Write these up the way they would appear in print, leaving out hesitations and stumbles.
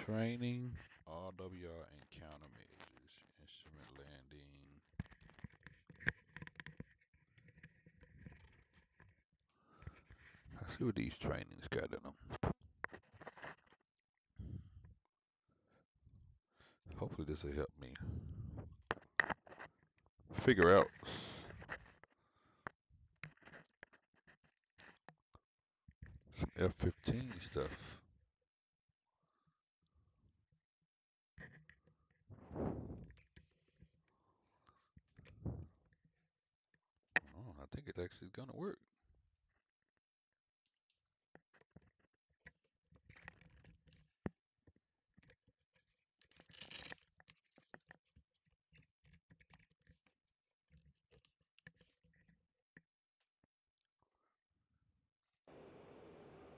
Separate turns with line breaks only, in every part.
Training, RWR and countermeasures, instrument landing. Let's see what these trainings got in them. Hopefully this will help me figure out some F15 stuff. Oh, I think it's actually gonna work.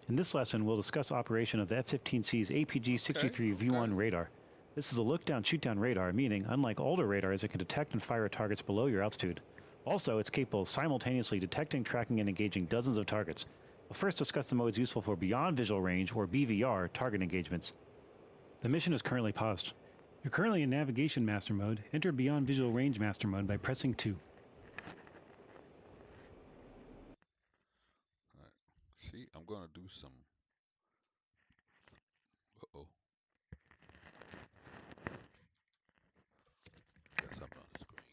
In this lesson, we'll discuss operation of the F15C's APG-63V1 radar. This is a look-down, shoot-down radar, meaning, unlike older radars, it can detect and fire at targets below your altitude. Also, it's capable of simultaneously detecting, tracking, and engaging dozens of targets. We'll first discuss the modes useful for beyond visual range, or BVR, target engagements. The mission is currently paused. You're currently in Navigation Master Mode. Enter Beyond Visual Range Master Mode by pressing 2.
See, I'm gonna do some. Uh-oh. Got something on the screen.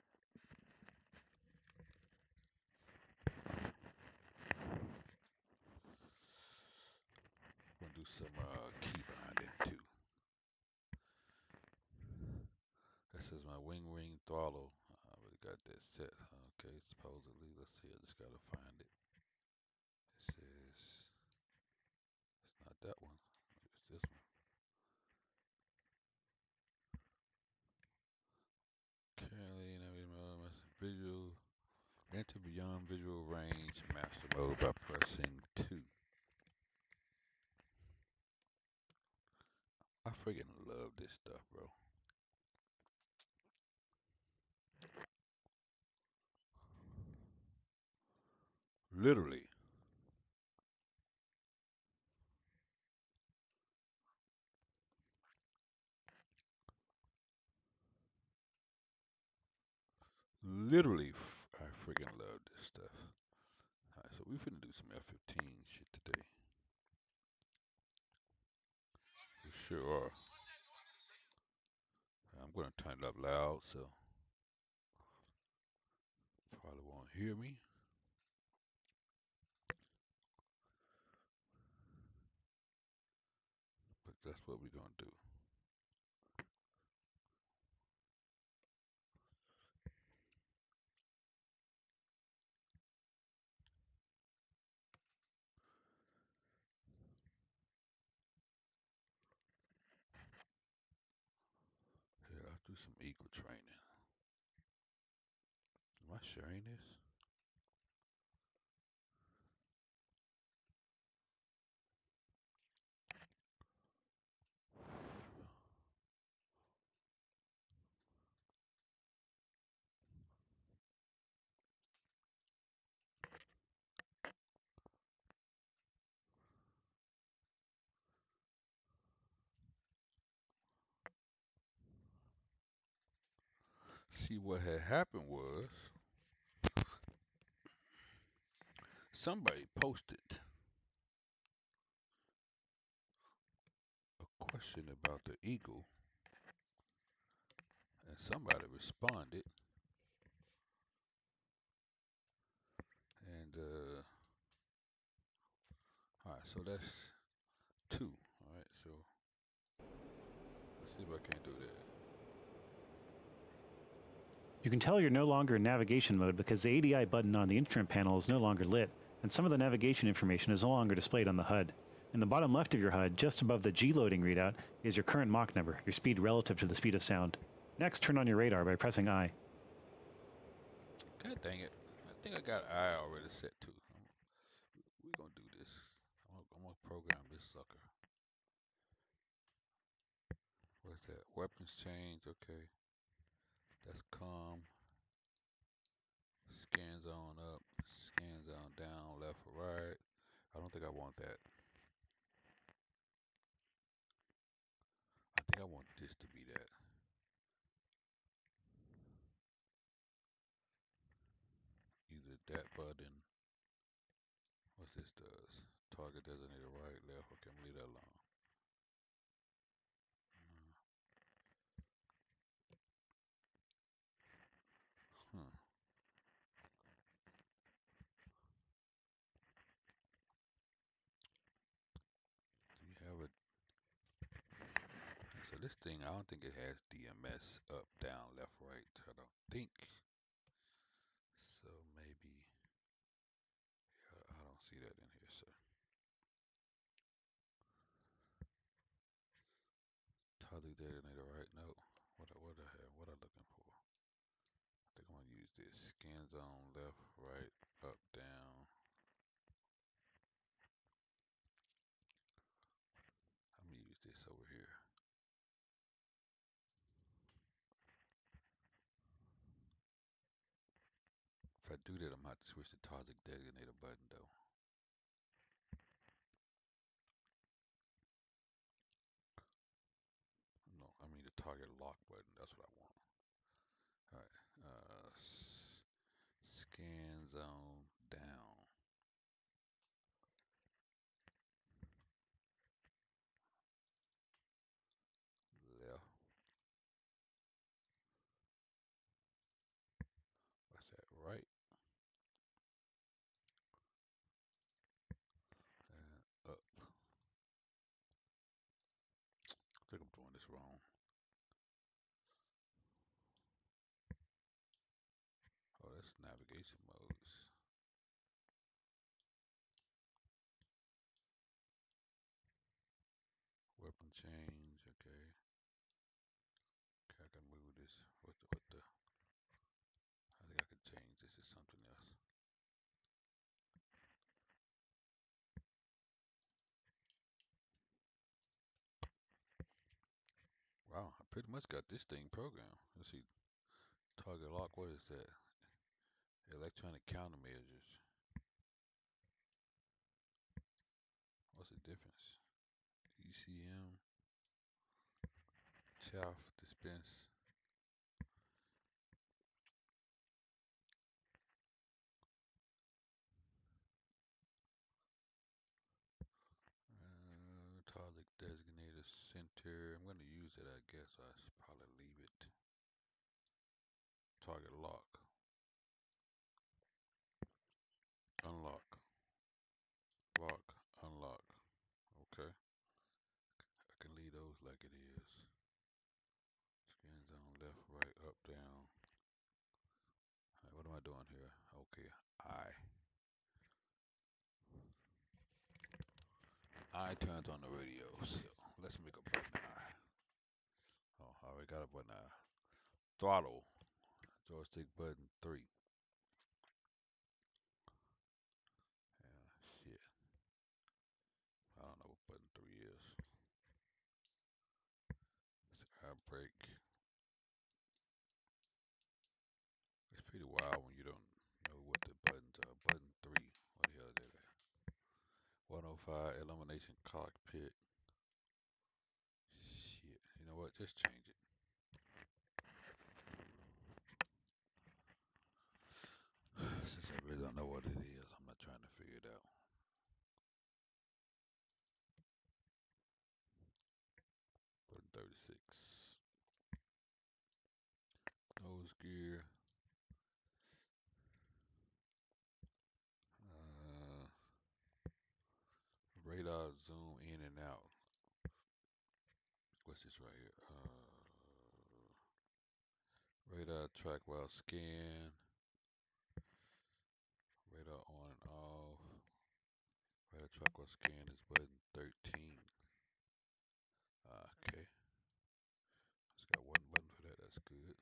Yeah, this thing right here. I'm gonna do some key binding too. This is my wing ring throttle. I already got that set. Okay, supposedly. Let's see. I just gotta find it. This is. It's not that one. Maybe it's this one. Currently, visual. Enter beyond visual range master mode by pressing 2. I freaking love this stuff, bro. Literally. Literally, I freaking love this stuff. Alright, so we finna do some F15 shit today. We sure are. I'm gonna turn it up loud, so probably won't hear me. But that's what we're gonna do. Here, I'll do some equal training. Am I sharing this? See, what had happened was somebody posted a question about the Eagle, and somebody responded, and all right, so that's 2. All right, so let's see if I can't do that.
You can tell you're no longer in navigation mode because the ADI button on the instrument panel is no longer lit, and some of the navigation information is no longer displayed on the HUD. In the bottom left of your HUD, just above the G loading readout, is your current Mach number, your speed relative to the speed of sound. Next, turn on your radar by pressing I.
God dang it. I think I got I already set too. We're gonna do this. I'm gonna program this sucker. What's that? Weapons change, okay. That's calm. Scan zone up, scan zone down, left or right. I don't think I want that. this to be that. Either that button. What's this does? Target designated right, left. Okay, I'm gonna leave that alone. Huh. Do you have a? So this thing, I don't think it has DMS up, down, left, right. I don't think. So maybe. Yeah, I don't see that in here, sir. Target designated right. No. What I have? What I looking for? I think I'm gonna use this. Scan zone, left, right, up, down. I'm gonna use this over here. If I do that, I'm gonna have to switch the target designator button though. No, I mean the target lock button. That's what I want. All right. Scan zone down, left. What's that? Right and up. I think I'm doing this wrong. Oh, that's navigation modes. Weapon change. Okay. Okay, I can move this. What the? I think I can change this to something else. Wow, I pretty much got this thing programmed. Let's see. Target lock. What is that? Electronic countermeasures. What's the difference? ECM. Chaff dispense. Target designator center. I'm going to use it, I guess. I should probably leave it. Target lock. Unlock. Lock. Unlock. Okay. I can leave those like it is. Scan zone left, right, up, down. All right, what am I doing here? Okay. I turns on the radio, so let's make a button I. Oh, I already got a button I. Throttle. Joystick button 3. Yeah, shit. I don't know what button 3 is. Air brake. It's pretty wild when you don't know what the buttons are. Button 3. What the hell is that? 105 illumination cockpit. Shit. You know what? Just change it. Since I really don't know what it is, I'm not trying to figure it out. Button 36. Nose gear. Uh, Radar zoom in and out. What's this right here? Radar track while scan. Radar on and off. Radar track while scan is button 13. Okay. It's got one button for that. That's good.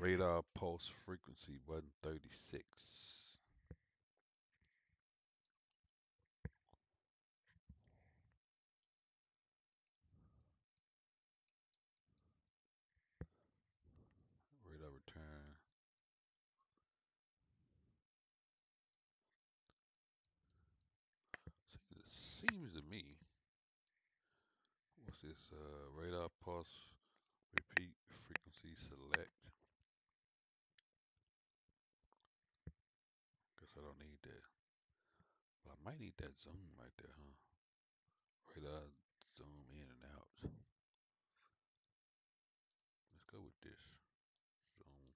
Radar pulse frequency button 36. Radar return. Seems to me. What's this? Radar pulse repeat frequency select. Guess I don't need that. But I might need that zoom right there, huh? Radar zoom in and out. Let's go with this. Zoom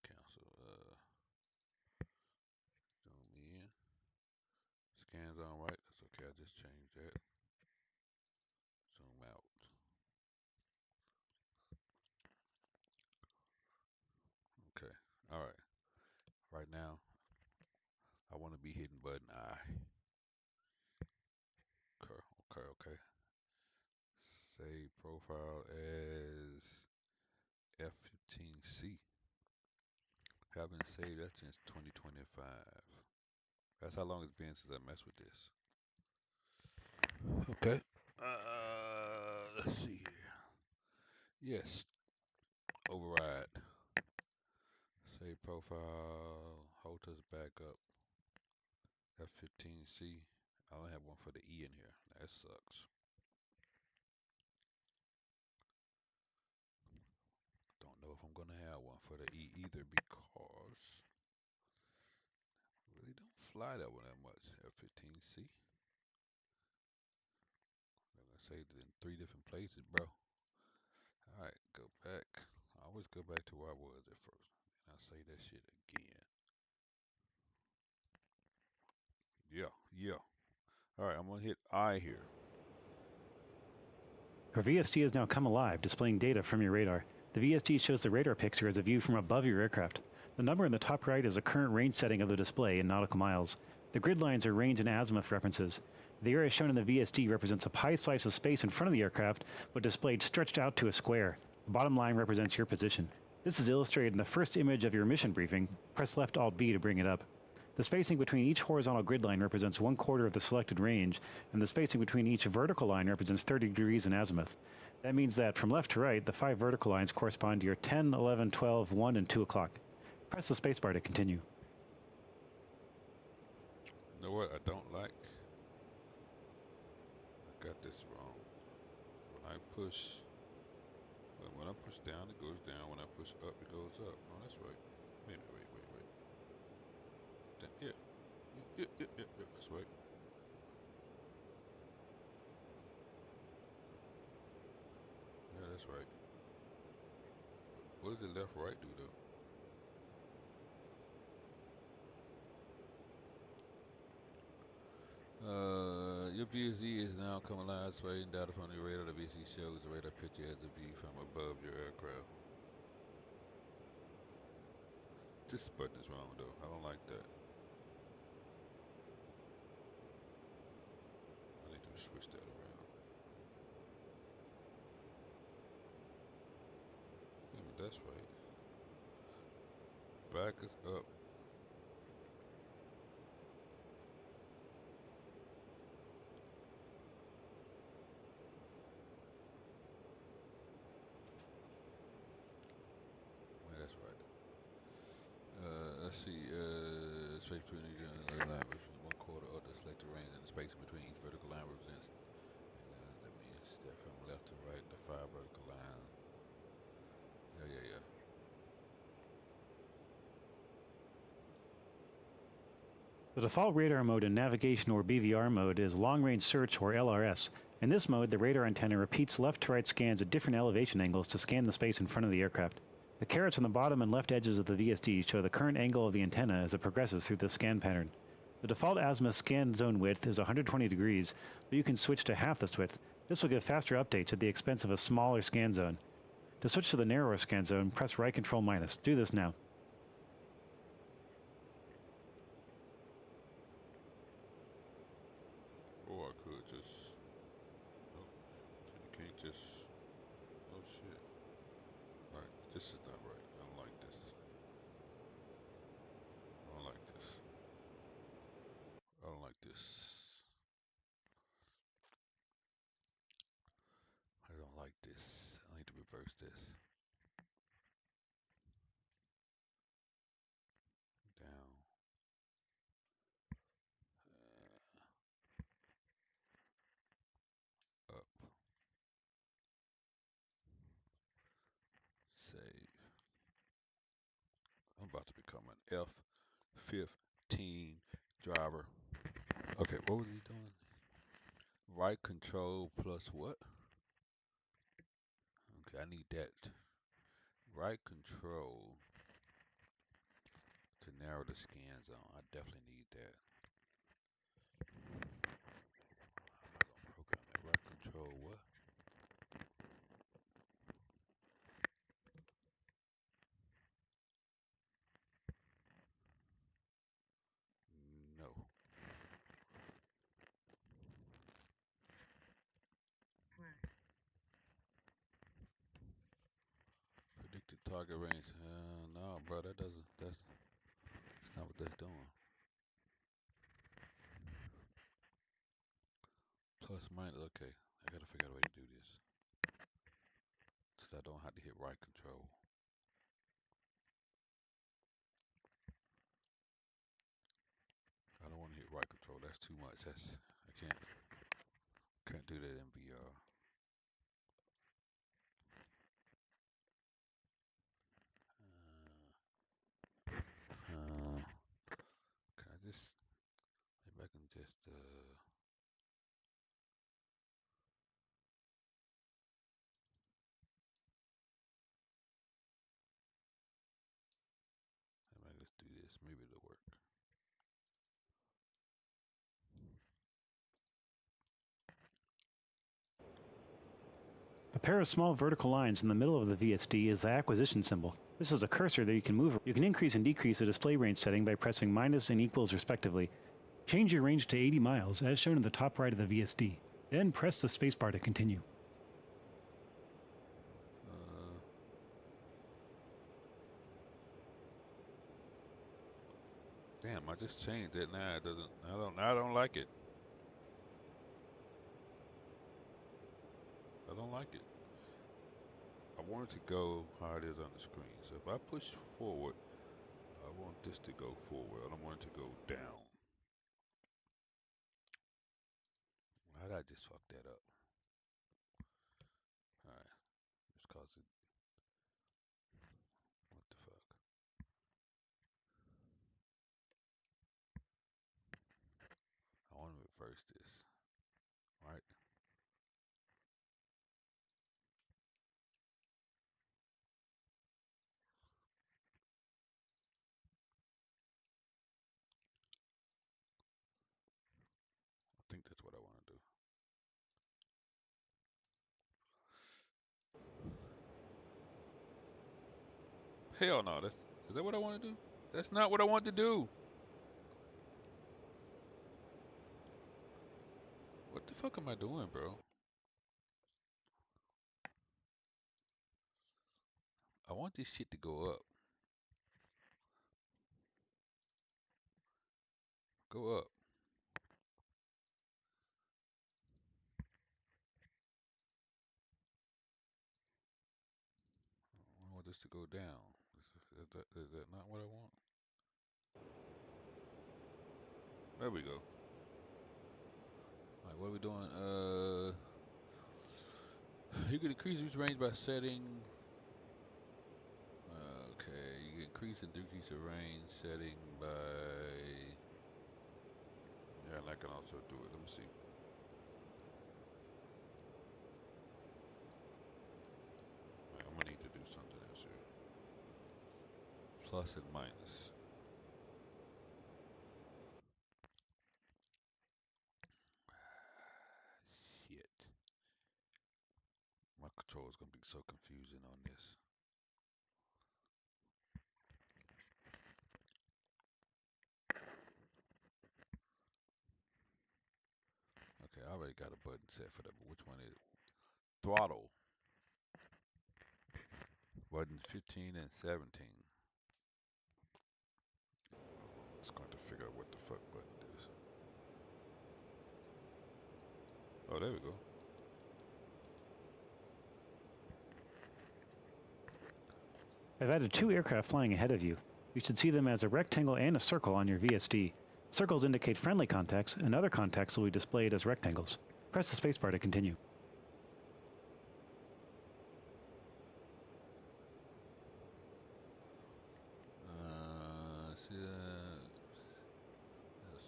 cancel. Zoom in. Scans on right. That's okay. I just changed that. Zoom out. Okay. All right. Right now, I want to be hitting button I. Okay. Save profile as F15C. Haven't saved that since 2025. That's how long it's been since I messed with this. Okay. Let's see here. Yes. Override. Save profile. Hold us back up. F15C. I don't have one for the E in here. That sucks. Don't know if I'm gonna have one for the E either because I really don't fly that one that much. F15C. I'm gonna save it in 3 different places, bro. Alright, go back. I always go back to where I was at first. And I say that shit again. Yeah. Alright, I'm gonna hit I here.
Your VST has now come alive, displaying data from your radar. The VST shows the radar picture as a view from above your aircraft. The number in the top right is the current range setting of the display in nautical miles. The grid lines are range and azimuth references. The area shown in the VST represents a pie slice of space in front of the aircraft, but displayed stretched out to a square. The bottom line represents your position. This is illustrated in the first image of your mission briefing. Press left Alt B to bring it up. The spacing between each horizontal grid line represents 1/4 of the selected range, and the spacing between each vertical line represents 30 degrees in azimuth. That means that from left to right, the 5 vertical lines correspond to your 10, 11, 12, 1, and 2 o'clock. Press the spacebar to continue.
You know what I don't like? I got this wrong. When I push down, it goes down. When I push up, it goes up. No, that's right. Wait. Yeah. That's right. Yeah, that's right. What does the left right do though? Your VSD is now coming live, spraying data from the radar. The VSD shows the radar picture as a view from above your aircraft. This button is wrong though. I don't like that. I need to switch that around. Yeah, but that's right. Back is up. Yeah, that's right. Let's see. Space between each line between 1/4 of the selected range and the space between each vertical line represents. That means that from left to right, the 5 vertical line. Yeah.
The default radar mode in navigation or BVR mode is long range search or LRS. In this mode, the radar antenna repeats left to right scans at different elevation angles to scan the space in front of the aircraft. The carets on the bottom and left edges of the VSD show the current angle of the antenna as it progresses through the scan pattern. The default azimuth scan zone width is 120 degrees, but you can switch to half this width. This will give faster updates at the expense of a smaller scan zone. To switch to the narrower scan zone, press right control minus. Do this now.
Or I could just. Nope. You can't just. Oh shit. Alright, this is not right. I don't like this. I don't like this. I don't like this. I don't like this. I need to reverse this. Down. Up. about to become an F15 driver. Okay, what was he doing? Right control plus what? Okay, I need that. Right control to narrow the scan zone. I definitely need that. How am I gonna program that? Right control what? No. Predicted target range. No, bro, that's not what that's doing. Plus minus, okay. I gotta figure out a way to do this. So I don't have to hit right control. I don't want to hit right control. That's too much. I can't do that in VR. Can I just maybe I can just maybe let's do this. Maybe it'll work.
A pair of small vertical lines in the middle of the VSD is the acquisition symbol. This is a cursor that you can move. You can increase and decrease the display range setting by pressing minus and equals respectively. Change your range to 80 miles as shown in the top right of the VSD. Then press the spacebar to continue.
Damn, I just changed it. Now it doesn't. I don't like it. I don't like it. I want it to go how it is on the screen. So if I push forward, I want this to go forward. I don't want it to go down. How did I just fuck that up? Alright. Just cause it. What the fuck? I want to reverse this. Right? I think that's what I want to do. Hell no. Is that what I want to do? That's not what I want to do. What the fuck am I doing, bro? I want this shit to go up. Go up. I want this to go down. Is that not what I want? There we go. Alright, what are we doing? You can increase its range by setting. Okay, you can increase and decrease the range setting by. Yeah, and I can also do it. Let me see. Right, I'm gonna need to do something else here. Plus and minus. Shit. My control is gonna be so confusing on this. Okay, I already got a button set for that, but which one is it? Throttle. Buttons 15 and 17. It's going to figure out what the fuck button it is. Oh, there we go.
I've added two aircraft flying ahead of you. You should see them as a rectangle and a circle on your VSD. Circles indicate friendly contacts, and other contacts will be displayed as rectangles. Press the spacebar to continue.
a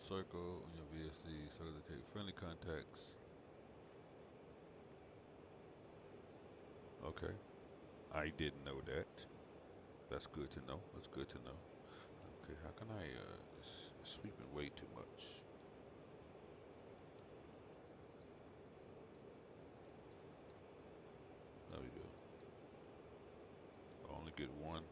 circle on your VSD so to take friendly contacts. Okay, I didn't know that. That's good to know. That's good to know. Okay, how can I, it's sweeping way too much. There we go. I only get one.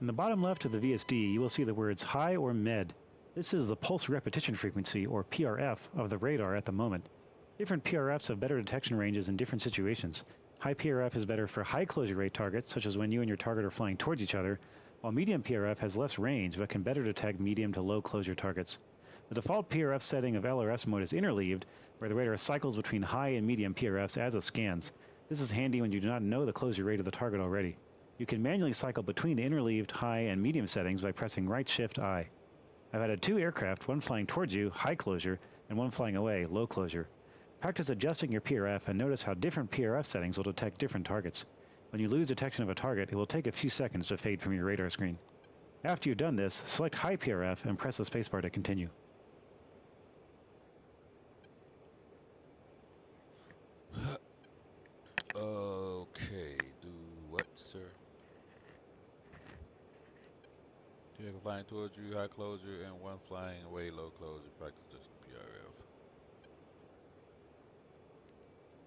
In the bottom left of the VSD, you will see the words high or med. This is the pulse repetition frequency, or PRF, of the radar at the moment. Different PRFs have better detection ranges in different situations. High PRF is better for high closure rate targets, such as when you and your target are flying towards each other, while medium PRF has less range but can better detect medium to low closure targets. The default PRF setting of LRS mode is interleaved, where the radar cycles between high and medium PRFs as it scans. This is handy when you do not know the closure rate of the target already. You can manually cycle between the interleaved high and medium settings by pressing right shift I. I've added two aircraft, one flying towards you, high closure, and one flying away, low closure. Practice adjusting your PRF and notice how different PRF settings will detect different targets. When you lose detection of a target, it will take a few seconds to fade from your radar screen. After you've done this, select high PRF and press the spacebar to continue.
Okay, do what, sir? Two aircraft flying towards you, high closure, and one flying away, low closure. Practice adjusting PRF.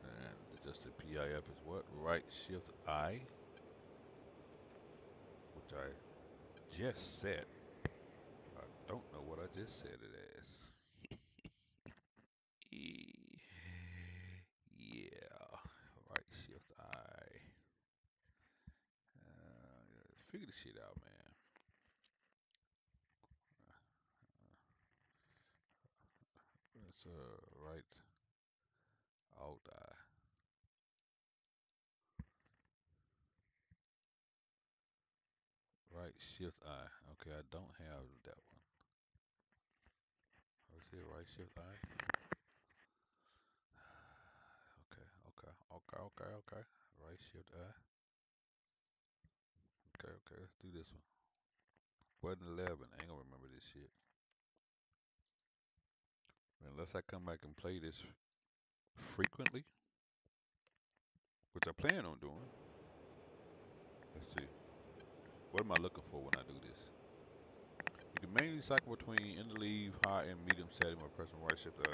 And adjusted PIF is what? Right shift I, which I just said. I don't know what I just said it as. Yeah, right shift I. Figure this shit out, man. It's right alt I. Right shift I. Okay, I don't have that one. Let's see, right shift I. Okay. Right shift I. Okay, let's do this one. Button 11. I ain't gonna remember this shit. Unless I come back and play this frequently, which I plan on doing. Let's see. What am I looking for when I do this? You can mainly cycle between interleave, high, and medium setting by pressing right shift I.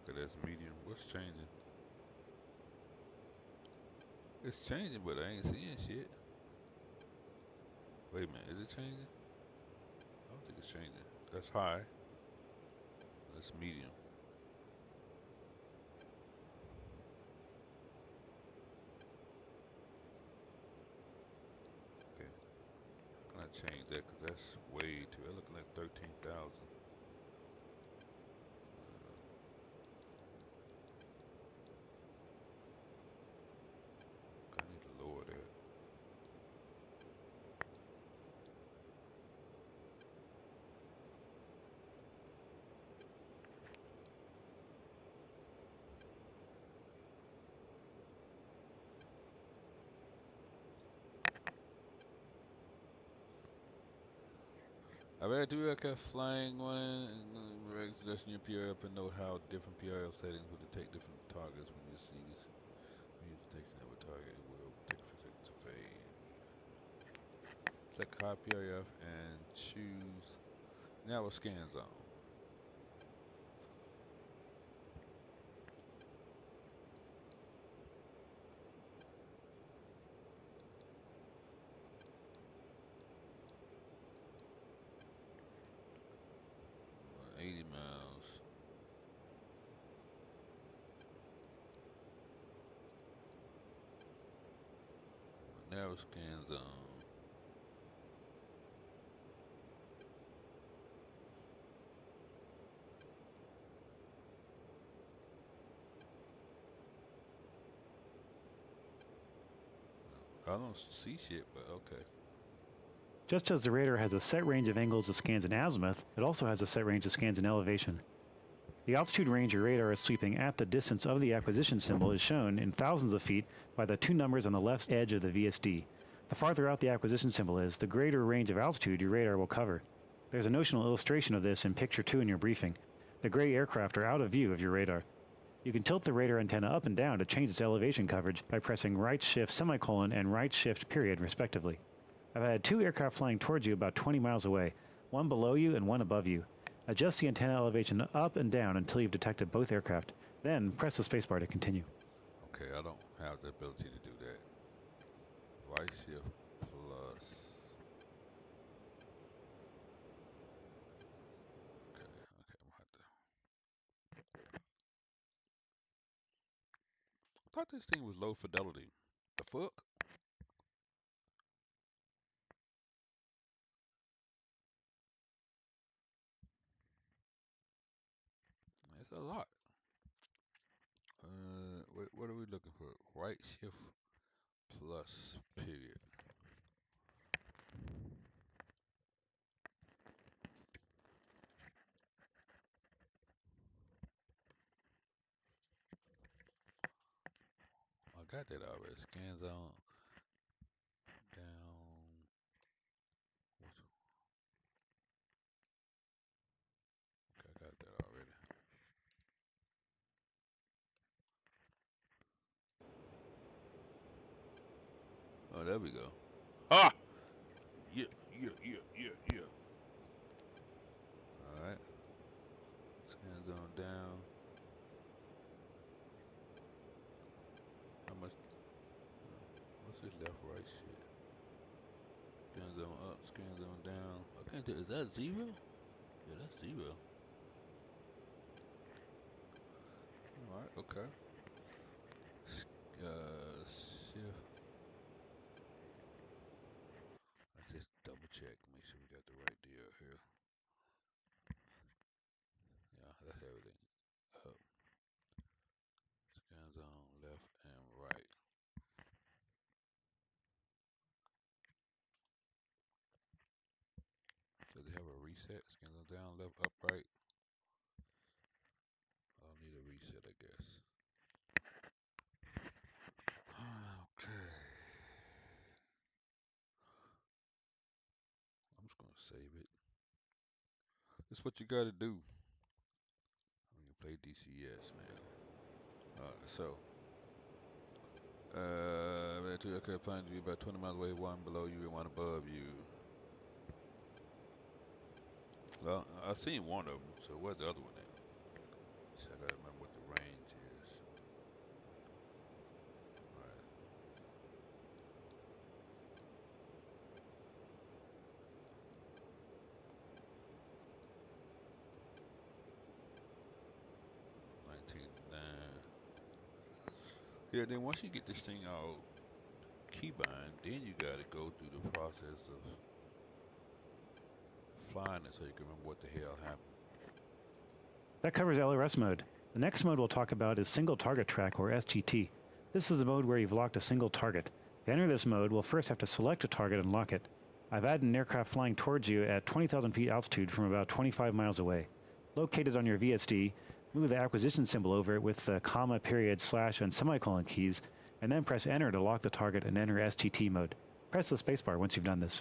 Okay, that's medium. What's changing? It's changing, but I ain't seeing shit. Wait a minute, is it changing? I don't think it's changing. That's high. That's medium. Okay, how can I change that? Cause that's way too. That's looking like 13,000. I need to lower that. I've had two aircraft flying one and suggesting your PRF and note how different PRF settings will detect different targets when you see this. When you detection of a target, it will take a few seconds to fade. Select high PRF and choose narrow scan zone. About 80 miles. Narrow scan zone. I don't see shit, but okay.
Just as the radar has a set range of angles it scans in azimuth, it also has a set range it scans in elevation. The altitude range your radar is sweeping at the distance of the acquisition symbol is shown in thousands of feet by the two numbers on the left edge of the VSD. The farther out the acquisition symbol is, the greater range of altitude your radar will cover. There's a notional illustration of this in picture 2 in your briefing. The gray aircraft are out of view of your radar. You can tilt the radar antenna up and down to change its elevation coverage by pressing right shift semicolon and right shift period respectively. I've had two aircraft flying towards you about 20 miles away, one below you and one above you. Adjust the antenna elevation up and down until you've detected both aircraft. Then press the spacebar to continue.
Okay, I don't have the ability to do that. Right shift plus. Okay, I'm gonna have to. I thought this thing was low fidelity. The fuck? It's a lot. What are we looking for? Right shift plus period. I got that already. Scan zone down. Okay, I got that already. Oh, there we go. Ah! Yeah, yeah, yeah, yeah, yeah. All right. Scan zone down. How much? What's this left, right shit? Scan zone up, scan zone down. I can't tell. Is that 0? Yeah, that's 0. All right. Okay. Shift. Let's just double check. Make sure we got the right deal here. Yeah, that's everything. Up. Scan zone left and right. Does it have a reset? Scan zone down, left, up, right. I'll need a reset, I guess. Okay. I'm just gonna save it. That's what you gotta do when you play DCS, man. So, two aircraft flying to you about 20 miles away, one below you and one above you. Well, I seen one of them, so where's the other one at? So I gotta remember what the range is. Alright. Yeah, then once you get this thing all keybind, then you gotta go through the process of flying it so you can remember what the hell happened.
That covers LRS mode. The next mode we'll talk about is single target track, or STT. This is the mode where you've locked a single target. To enter this mode, we'll first have to select a target and lock it. I've added an aircraft flying towards you at 20,000 feet altitude from about 25 miles away. Located on your VSD, move the acquisition symbol over it with the comma, period, slash, and semicolon keys, and then press enter to lock the target and enter STT mode. Press the spacebar once you've done this.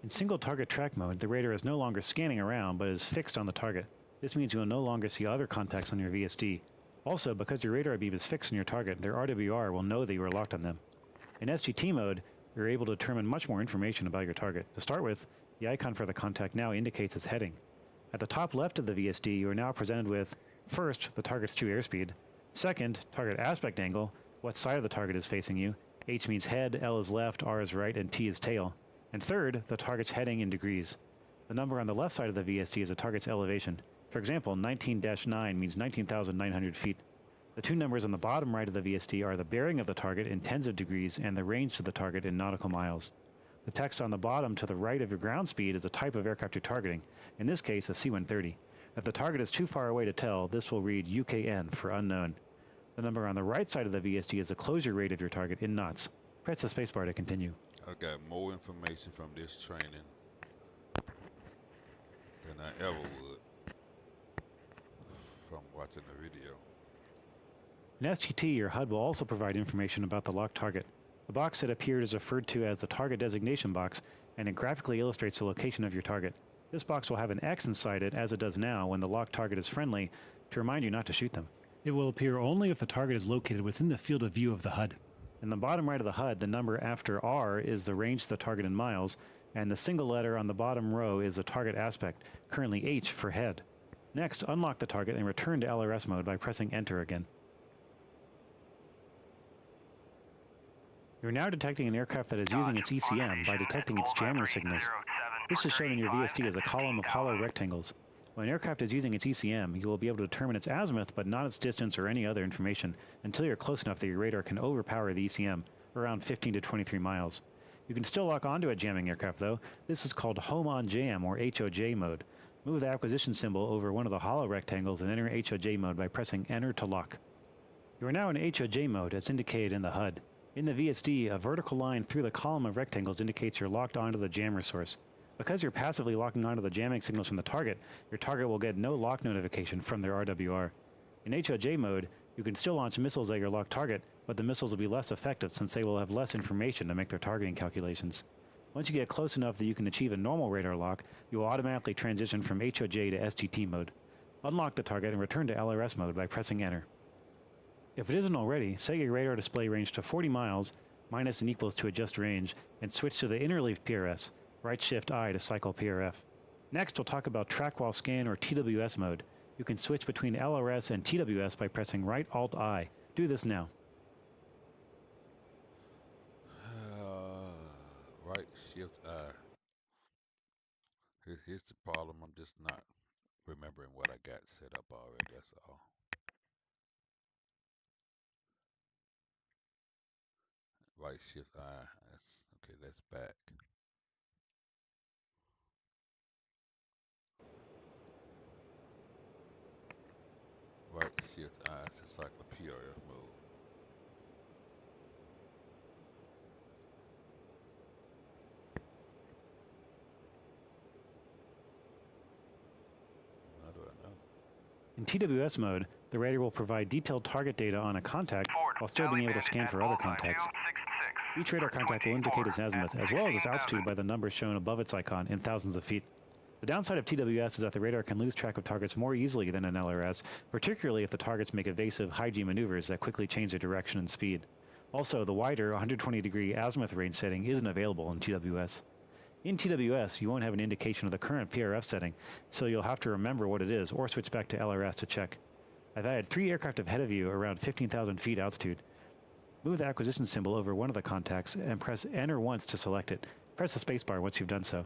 In single target track mode, the radar is no longer scanning around but is fixed on the target. This means you will no longer see other contacts on your VSD. Also, because your radar beam is fixed on your target, their RWR will know that you are locked on them. In STT mode, you're able to determine much more information about your target. To start with, the icon for the contact now indicates its heading. At the top left of the VSD, you are now presented with, first, the target's true airspeed. Second, target aspect angle, what side of the target is facing you. H means head, L is left, R is right, and T is tail. And third, the target's heading in degrees. The number on the left side of the VSD is the target's elevation. For example, 19-9 means 19,900 feet. The two numbers on the bottom right of the VSD are the bearing of the target in tens of degrees and the range to the target in nautical miles. The text on the bottom to the right of your ground speed is the type of aircraft you're targeting, in this case a C-130. If the target is too far away to tell, this will read UKN for unknown. The number on the right side of the VSD is the closure rate of your target in knots. Press the spacebar to continue.
I got more information from this training than I ever would from watching the video.
In SGT, your HUD will also provide information about the locked target. The box that appeared is referred to as the target designation box, and it graphically illustrates the location of your target. This box will have an X inside it, as it does now when the locked target is friendly, to remind you not to shoot them. It will appear only if the target is located within the field of view of the HUD. In the bottom right of the HUD, the number after R is the range of the target in miles, and the single letter on the bottom row is the target aspect, currently H for head. Next, unlock the target and return to LRS mode by pressing Enter again. You're now detecting an aircraft that is using its ECM by detecting its jammer signals. This is shown in your VSD as a column of hollow rectangles. When an aircraft is using its ECM, you will be able to determine its azimuth but not its distance or any other information until you're close enough that your radar can overpower the ECM, around 15 to 23 miles. You can still lock onto a jamming aircraft though. This is called Home on Jam or HOJ mode. Move the acquisition symbol over one of the hollow rectangles and enter HOJ mode by pressing Enter to lock. You are now in HOJ mode as indicated in the HUD. In the VSD, a vertical line through the column of rectangles indicates you're locked onto the jammer source. Because you're passively locking onto the jamming signals from the target, your target will get no lock notification from their RWR. In HOJ mode, you can still launch missiles at your locked target, but the missiles will be less effective since they will have less information to make their targeting calculations. Once you get close enough that you can achieve a normal radar lock, you will automatically transition from HOJ to SGT mode. Unlock the target and return to LRS mode by pressing Enter. If it isn't already, set your radar display range to 40 miles, minus and equals to adjust range, and switch to the interleaf PRS, right-shift-I to cycle PRF. Next, we'll talk about track while scan or TWS mode. You can switch between LRS and TWS by pressing right-alt-I. Do this now.
Right shift I. Here's the problem. I'm just not remembering what I got set up already. That's all. Right shift I. Okay. That's back. Right shift I to cycle PRF mode. How do I know?
In TWS mode, the radar will provide detailed target data on a contact while still being able to scan for other contacts. Each radar contact will indicate its azimuth as well as its altitude by the numbers shown above its icon in thousands of feet. The downside of TWS is that the radar can lose track of targets more easily than an LRS, particularly if the targets make evasive high-G maneuvers that quickly change their direction and speed. Also, the wider 120-degree azimuth range setting isn't available in TWS. In TWS, you won't have an indication of the current PRF setting, so you'll have to remember what it is or switch back to LRS to check. I've added 3 aircraft ahead of you around 15,000 feet altitude. Move the acquisition symbol over one of the contacts and press Enter once to select it. Press the spacebar once you've done so.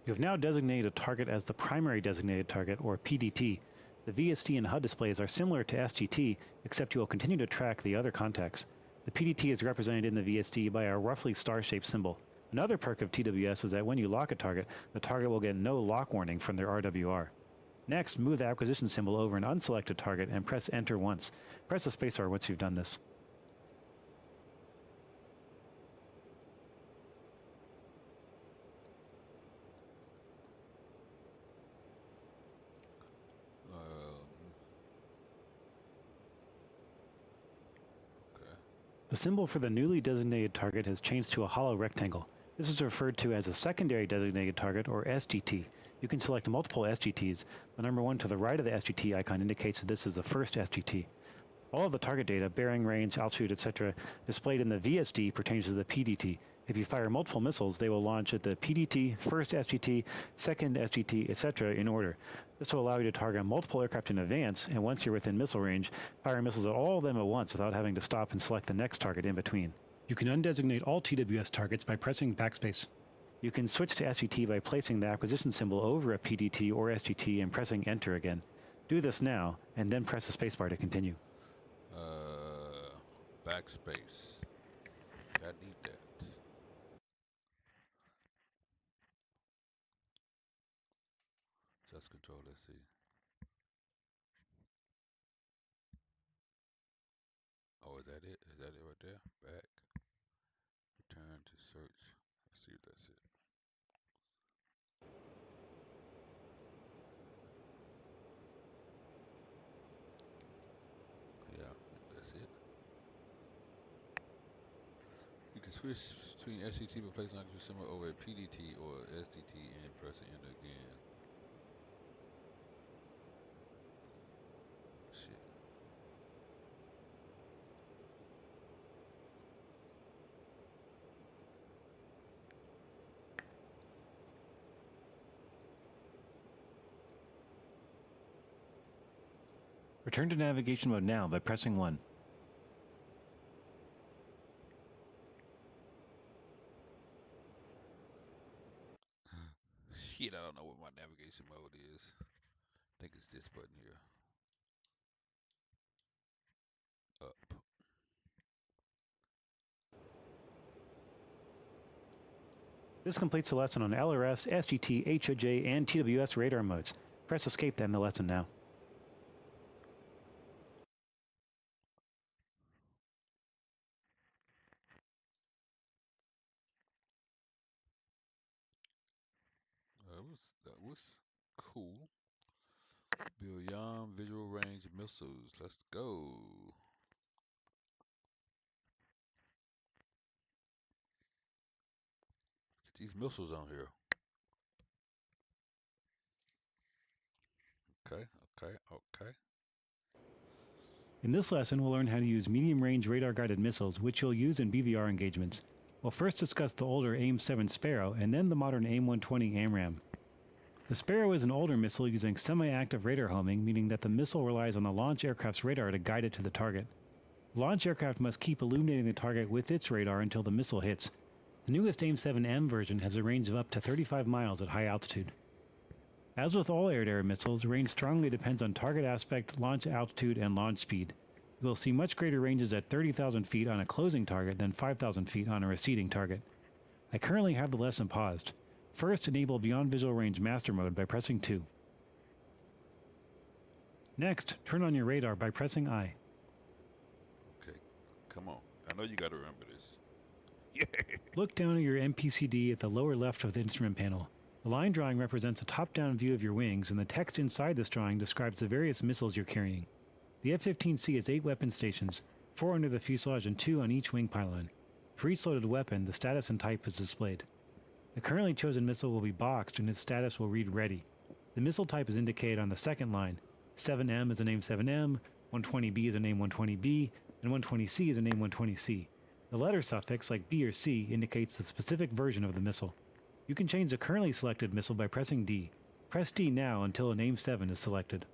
You have now designated a target as the primary designated target, or PDT. The VSD and HUD displays are similar to SGT, except you will continue to track the other contacts. The PDT is represented in the VSD by a roughly star-shaped symbol. Another perk of TWS is that when you lock a target, the target will get no lock warning from their RWR. Next, move the acquisition symbol over an unselected target and press Enter once. Press the spacebar once you've done this.
Okay.
The symbol for the newly designated target has changed to a hollow rectangle. This is referred to as a secondary designated target, or SGT. You can select multiple SGTs. The number 1 to the right of the SGT icon indicates that this is the first SGT. All of the target data, bearing, range, altitude, etc., displayed in the VSD pertains to the PDT. If you fire multiple missiles, they will launch at the PDT, first SGT, second SGT, etc. in order. This will allow you to target multiple aircraft in advance, and once you're within missile range, fire missiles at all of them at once without having to stop and select the next target in between. You can undesignate all TWS targets by pressing backspace. You can switch to SGT by placing the acquisition symbol over a PDT or SGT and pressing Enter again. Do this now, and then press the spacebar to continue.
Backspace. I need that. Just control. Let's see. Oh, is that it? Is that it right there? Back. Return to search. Let's see if that's it. Yeah, that's it. You can switch between SCT by placing on similar over a PDT or SDT and pressing enter again. Shit.
Return to navigation mode now by pressing 1.
Shit, I don't know what my navigation mode is. I think it's this button here. Up.
This completes the lesson on LRS, SGT, HOJ, and TWS radar modes. Press escape to end the lesson now.
That was cool. Beyond visual range missiles. Let's go. Get these missiles on here. Okay, okay, okay.
In this lesson, we'll learn how to use medium-range radar-guided missiles, which you'll use in BVR engagements. We'll first discuss the older AIM-7 Sparrow, and then the modern AIM-120 AMRAAM. The Sparrow is an older missile using semi-active radar homing, meaning that the missile relies on the launch aircraft's radar to guide it to the target. The launch aircraft must keep illuminating the target with its radar until the missile hits. The newest AIM-7M version has a range of up to 35 miles at high altitude. As with all air-to-air missiles, range strongly depends on target aspect, launch altitude, and launch speed. You will see much greater ranges at 30,000 feet on a closing target than 5,000 feet on a receding target. I currently have the lesson paused. First, enable Beyond Visual Range Master Mode by pressing 2. Next, turn on your radar by pressing I.
Okay, come on. I know you got to remember this. Yeah.
Look down at your MPCD at the lower left of the instrument panel. The line drawing represents a top-down view of your wings, and the text inside this drawing describes the various missiles you're carrying. The F-15C has 8 weapon stations, 4 under the fuselage and 2 on each wing pylon. For each loaded weapon, the status and type is displayed. The currently chosen missile will be boxed and its status will read ready. The missile type is indicated on the second line. 7M is a name 7M, 120B is a name 120B, and 120C is a name 120C. The letter suffix, like B or C, indicates the specific version of the missile. You can change the currently selected missile by pressing D. Press D now until a name 7 is selected.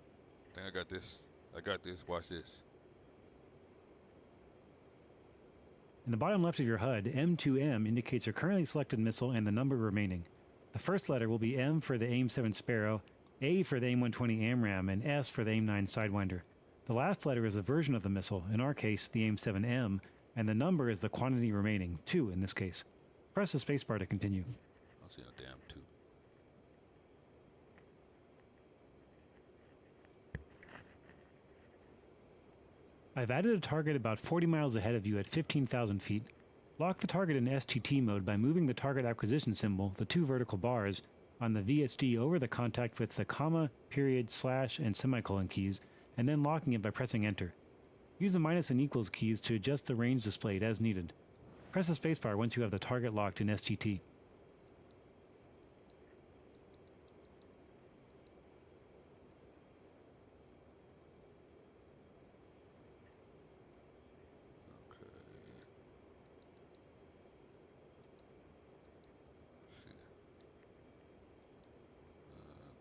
I think I got this. I got this. Watch this.
In the bottom left of your HUD, M2M indicates your currently selected missile and the number remaining. The first letter will be M for the AIM-7 Sparrow, A for the AIM-120 AMRAAM, and S for the AIM-9 Sidewinder. The last letter is a version of the missile, in our case the AIM-7M, and the number is the quantity remaining, 2 in this case. Press the spacebar to continue.
I don't see no damn 2.
I've added a target about 40 miles ahead of you at 15,000 feet. Lock the target in STT mode by moving the target acquisition symbol, the 2 vertical bars, on the VSD over the contact with the comma, period, slash, and semicolon keys, and then locking it by pressing enter. Use the minus and equals keys to adjust the range displayed as needed. Press the spacebar once you have the target locked in STT.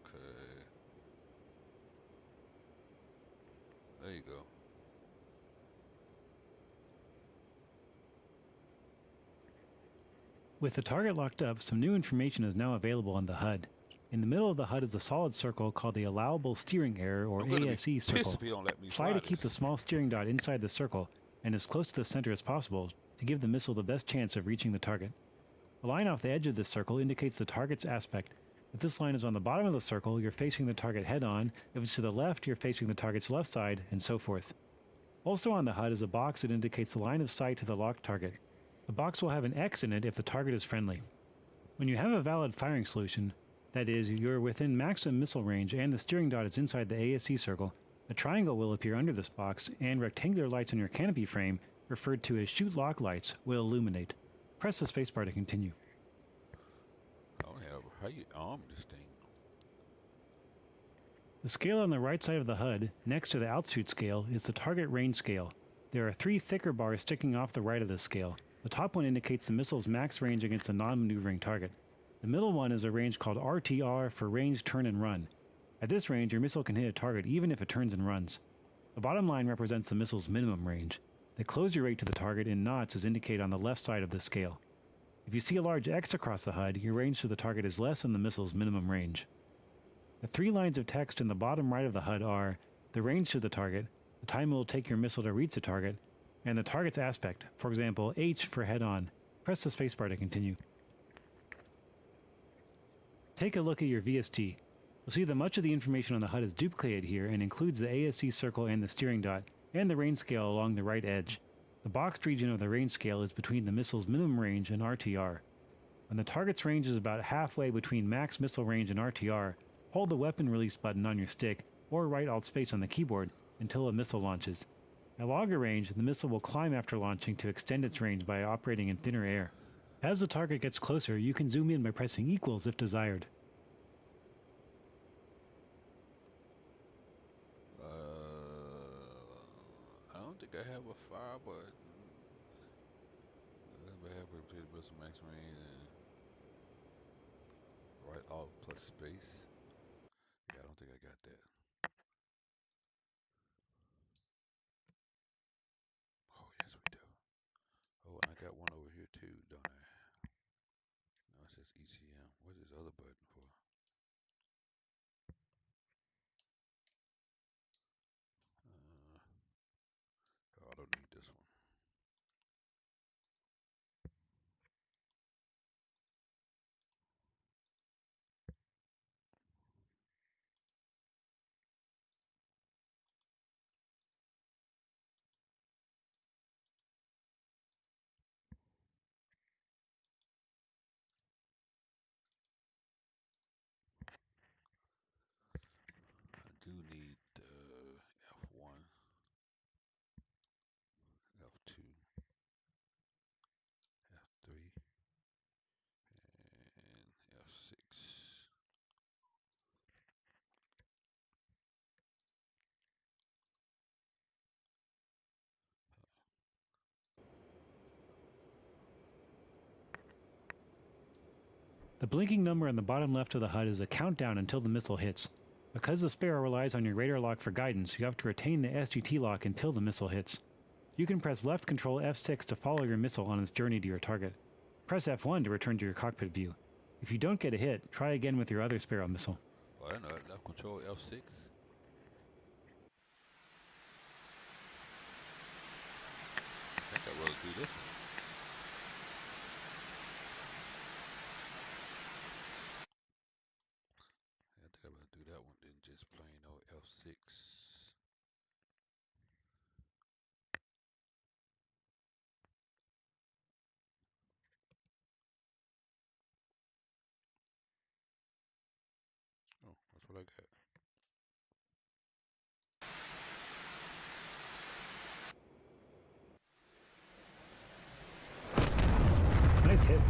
Okay. There you go.
With the target locked up, some new information is now available on the HUD. In the middle of the HUD is a solid circle called the Allowable Steering Error, or ASE circle. Fly to keep the small steering dot inside the circle and as close to the center as possible to give the missile the best chance of reaching the target. A line off the edge of this circle indicates the target's aspect. If this line is on the bottom of the circle, you're facing the target head-on. If it's to the left, you're facing the target's left side, and so forth. Also on the HUD is a box that indicates the line of sight to the locked target. The box will have an X in it if the target is friendly. When you have a valid firing solution, that is, you're within maximum missile range and the steering dot is inside the ASC circle, a triangle will appear under this box and rectangular lights on your canopy frame, referred to as shoot lock lights, will illuminate. Press the spacebar to continue.
How you arm this thing?
The scale on the right side of the HUD, next to the altitude scale, is the target range scale. There are 3 thicker bars sticking off the right of this scale. The top one indicates the missile's max range against a non-maneuvering target. The middle one is a range called RTR for range, turn, and run. At this range, your missile can hit a target even if it turns and runs. The bottom line represents the missile's minimum range. The closure rate to the target in knots is indicated on the left side of the scale. If you see a large X across the HUD, your range to the target is less than the missile's minimum range. The 3 lines of text in the bottom right of the HUD are the range to the target, the time it will take your missile to reach the target, and the target's aspect, for example, H for head-on. Press the spacebar to continue. Take a look at your VST. You'll see that much of the information on the HUD is duplicated here and includes the ASC circle and the steering dot, and the range scale along the right edge. The boxed region of the range scale is between the missile's minimum range and RTR. When the target's range is about halfway between max missile range and RTR, hold the weapon release button on your stick or right alt space on the keyboard until a missile launches. At longer range, the missile will climb after launching to extend its range by operating in thinner air. As the target gets closer, you can zoom in by pressing equals if desired.
I don't think I have a fire button. I have a missile max range and right alt plus space. Yeah, I don't think I got that. Oh, yes, we do. Oh, I got one over here too, don't I? No, it says ECM. What is the other button for? Oh, I don't need this one. I do need F1, F2, F3, and F6.
The blinking number on the bottom left of the HUD is a countdown until the missile hits. Because the Sparrow relies on your radar lock for guidance, you have to retain the SGT lock until the missile hits. You can press left control F6 to follow your missile on its journey to your target. Press F1 to return to your cockpit view. If you don't get a hit, try again with your other Sparrow missile.
Well, I know left control F6. I think I'd rather do this. I think I'd rather do that one than just plain old F6. Oh, that's what I got.
Nice hit.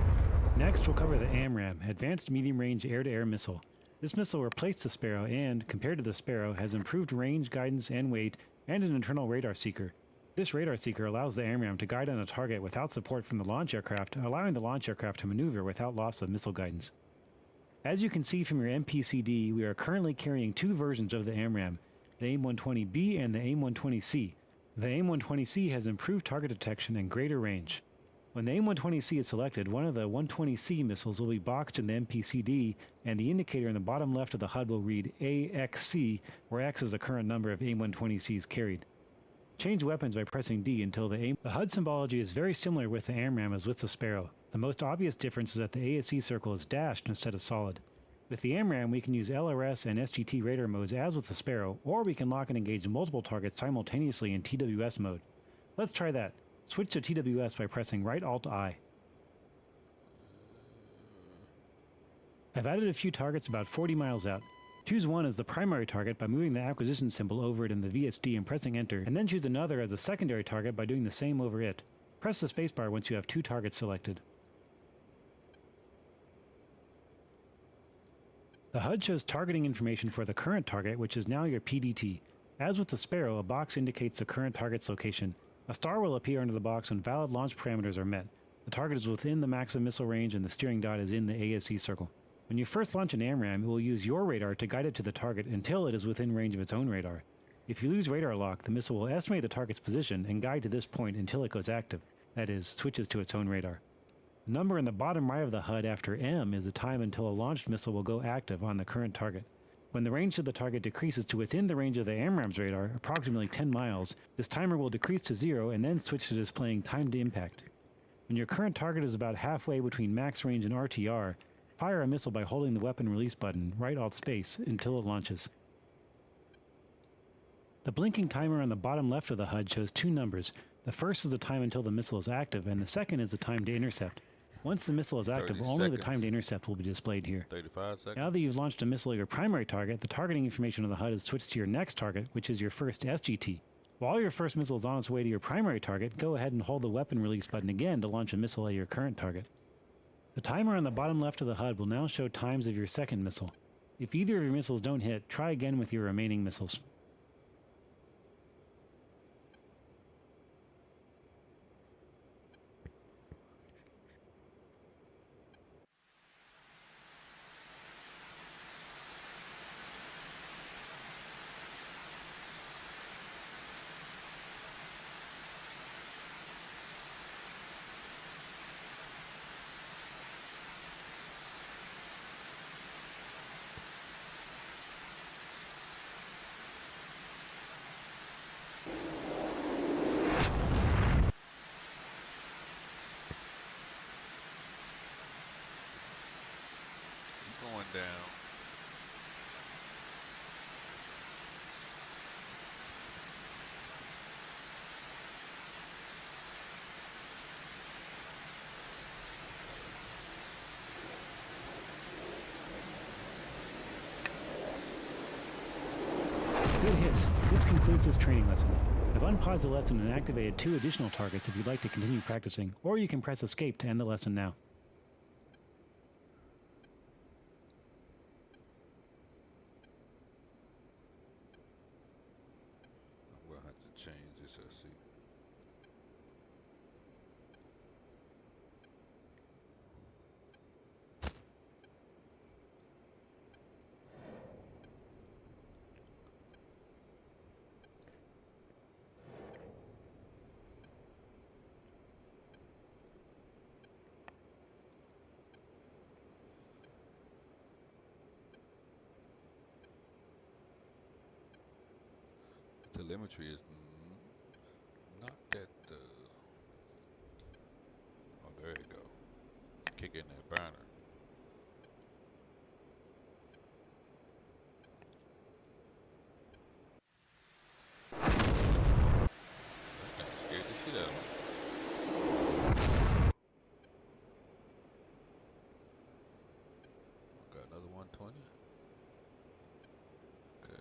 Next, we'll cover the AMRAAM, Advanced Medium Range Air-to-Air Missile. This missile replaced the Sparrow and, compared to the Sparrow, has improved range, guidance, and weight, and an internal radar seeker. This radar seeker allows the AMRAAM to guide on a target without support from the launch aircraft, allowing the launch aircraft to maneuver without loss of missile guidance. As you can see from your MPCD, we are currently carrying 2 versions of the AMRAAM, the AIM-120B and the AIM-120C. The AIM-120C has improved target detection and greater range. When the AIM-120C is selected, one of the 120C missiles will be boxed in the MPCD, and the indicator in the bottom left of the HUD will read AXC, where X is the current number of AIM-120Cs carried. Change weapons by pressing D until the AIM. The HUD symbology is very similar with the AMRAAM as with the Sparrow. The most obvious difference is that the ASC circle is dashed instead of solid. With the AMRAM, we can use LRS and SGT radar modes as with the Sparrow, or we can lock and engage multiple targets simultaneously in TWS mode. Let's try that. Switch to TWS by pressing Right-Alt-I. I've added a few targets about 40 miles out. Choose one as the primary target by moving the acquisition symbol over it in the VSD and pressing enter, and then choose another as a secondary target by doing the same over it. Press the spacebar once you have 2 targets selected. The HUD shows targeting information for the current target, which is now your PDT. As with the Sparrow, a box indicates the current target's location. A star will appear under the box when valid launch parameters are met. The target is within the maximum missile range and the steering dot is in the ASC circle. When you first launch an AMRAM, it will use your radar to guide it to the target until it is within range of its own radar. If you lose radar lock, the missile will estimate the target's position and guide to this point until it goes active, that is, switches to its own radar. The number in the bottom right of the HUD after M is the time until a launched missile will go active on the current target. When the range of the target decreases to within the range of the AMRAM's radar, approximately 10 miles, this timer will decrease to 0 and then switch to displaying time to impact. When your current target is about halfway between max range and RTR, fire a missile by holding the weapon release button, Right-Alt-Space, until it launches. The blinking timer on the bottom left of the HUD shows 2 numbers. The first is the time until the missile is active, and the second is the time to intercept. Once the missile is active, only the time to intercept will be displayed here.
35 seconds.
Now that you've launched a missile at your primary target, the targeting information on the HUD is switched to your next target, which is your first SGT. While your first missile is on its way to your primary target, go ahead and hold the weapon release button again to launch a missile at your current target. The timer on the bottom left of the HUD will now show times of your second missile. If either of your missiles don't hit, try again with your remaining missiles.
Going down.
Good hits. This concludes this training lesson. I've unpaused the lesson and activated 2 additional targets if you'd like to continue practicing, or you can press escape to end the lesson now.
I'm gonna have to change this. Let's see. Telemetry is not that. Oh, there you go. Kick in that burner. That kinda scared the shit out of me. Got another 120. Okay.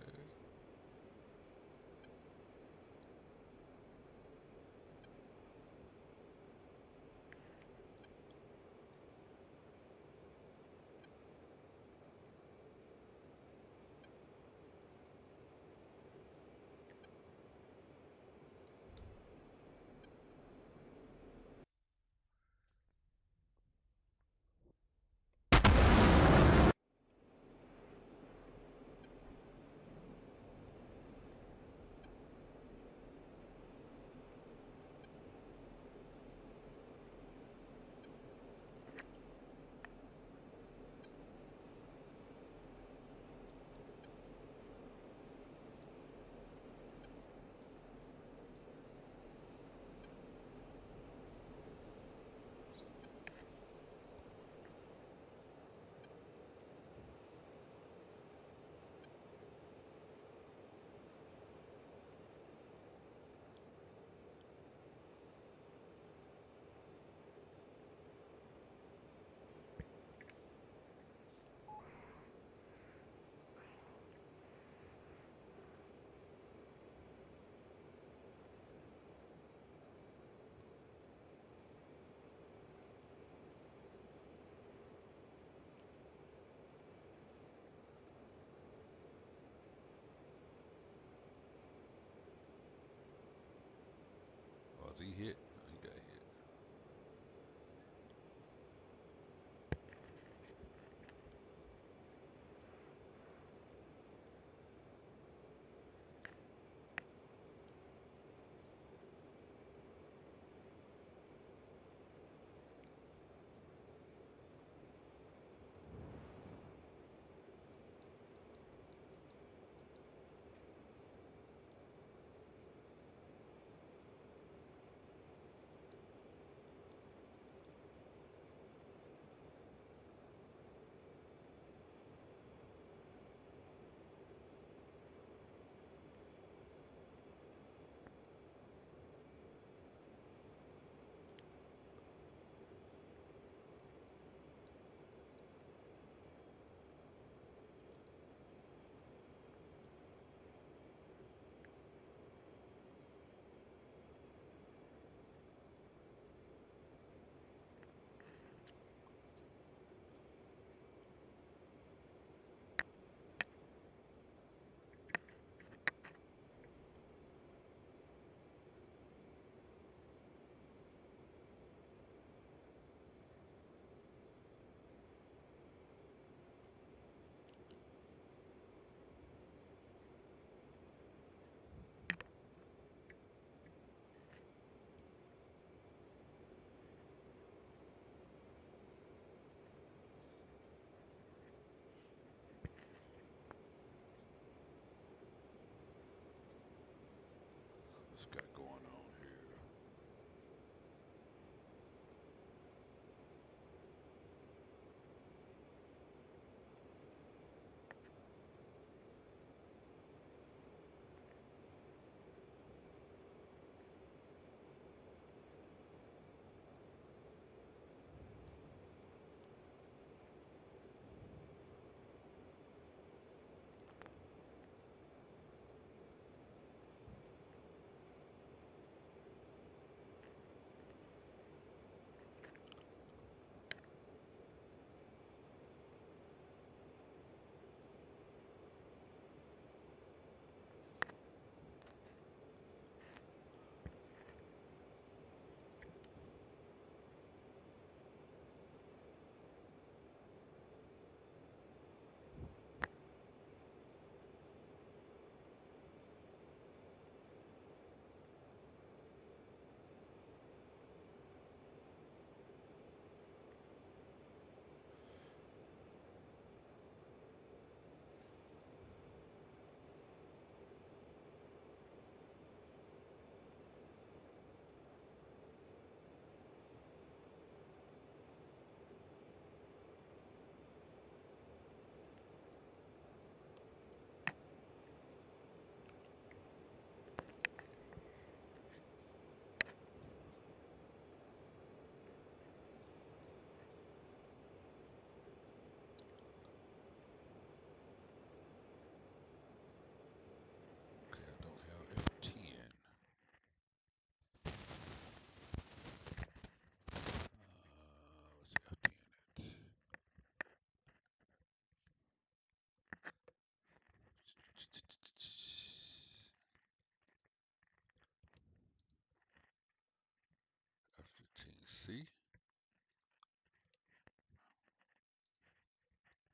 See?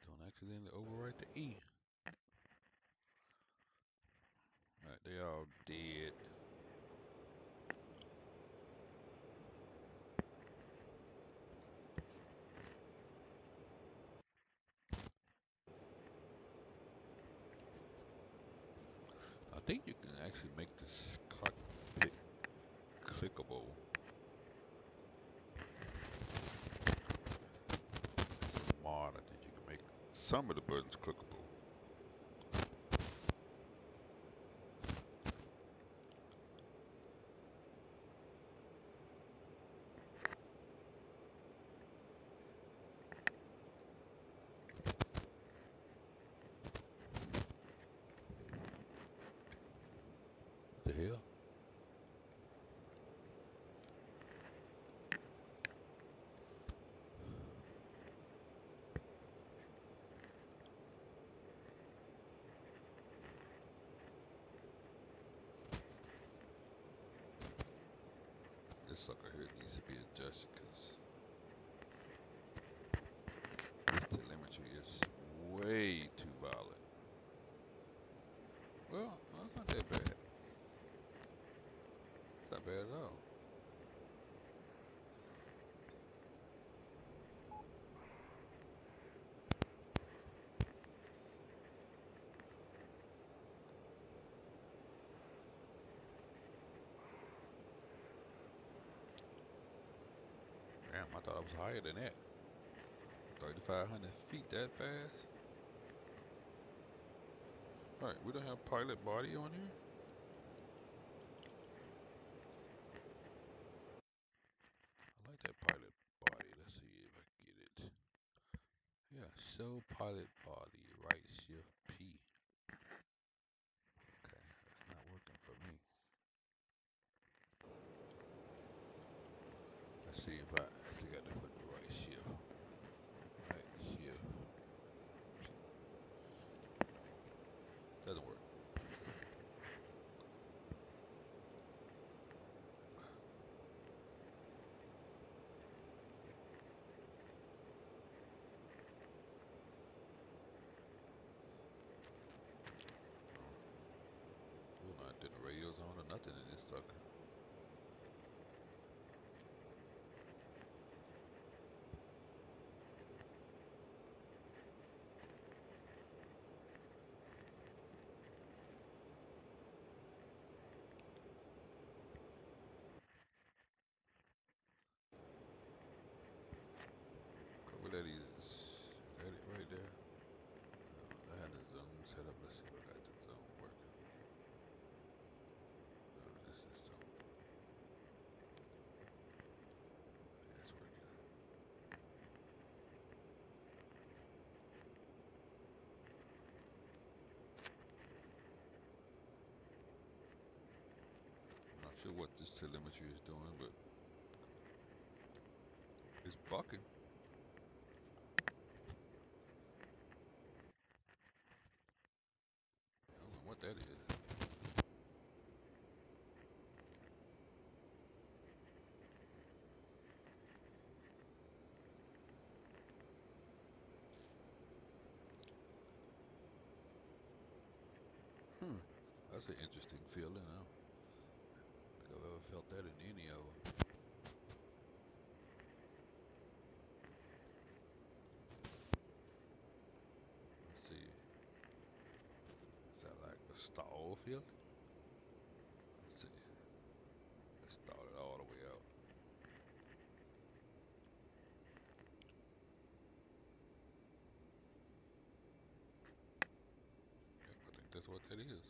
Don't accidentally overwrite the E. Alright, they all dead. I think you can actually make this cockpit clickable. It's a mod. I think you can make some of the buttons clickable. What the hell? This sucker here needs to be adjusted because this telemetry is way too violent. Well, that's not that bad. It's not bad at all. Damn, I thought I was higher than that. 3,500 feet that fast? Alright, we don't have pilot body on here? I like that pilot body. Let's see if I can get it. Yeah, show pilot body, right shift P. Okay, that's not working for me. Let's see if I actually got to put the right shift. Right shift. Doesn't work. We're not doing the radios on or nothing in this sucker. What that is that it right there? I had the zoom set up. Let's see if I got the zoom working. This is zoom. That's working. I'm not sure what this telemetry is doing, but it's bucking. I don't know what that is. That's an interesting feeling. I don't think I've ever felt that in any of them. Let's see. Is that like a stall feeling? Let's see. Let's stall it all the way out. Yep, I think that's what that is.